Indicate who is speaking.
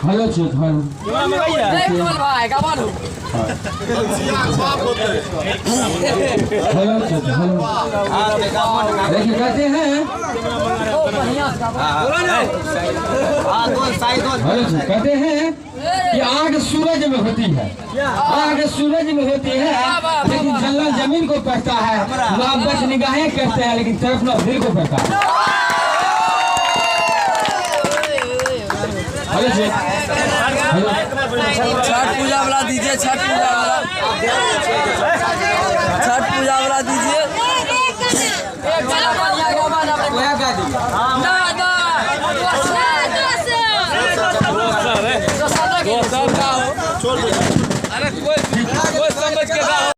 Speaker 1: Hello चेतन देखिए कहते हैं कहते हैं कि आग सूरज में होती है, आग सूरज में होती है, लेकिन जलना जमीन को पड़ता है। वह बच निगाहें कहते हैं, लेकिन तरफना दिल को पड़ता है।
Speaker 2: छठ पूजा वाला दीजिए, छठ पूजा वाला, छठ पूजा वाला दीजिए। अरे कोई समझ के